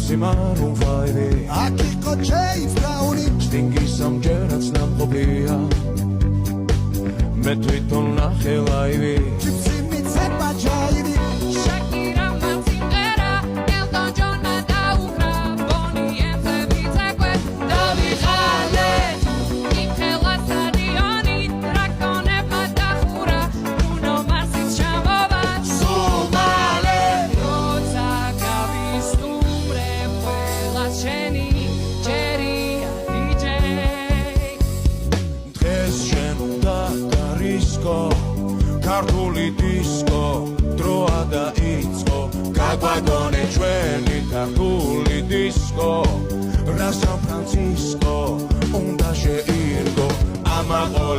სიმარულ ვაივი აქ იყო ჯეიმს ბრაუნი სტინგის ამჯერაც ნამყოფია მე თვითონ ნახე ლაივი ჯიპსი მიცემა ჯაივი Shakira Martinera Elton John დაუხრა Bonnie M-ზე ვიცეკვე დავიხალე იმხელა სტადიონი დრაკონებმა დახურა Bruno Mars-ის ჩამოვა სულ მალე როცა გავისტუმრებ ყველას შენი ჯერია DJ დღეს შენ უნდა გარისკო ქართული დისკო დროა დაიწყო გაგვაგონე ჩვენი ქართული დისკო რა სან ფრანცისკო უნდა შეირგო ამაყოლე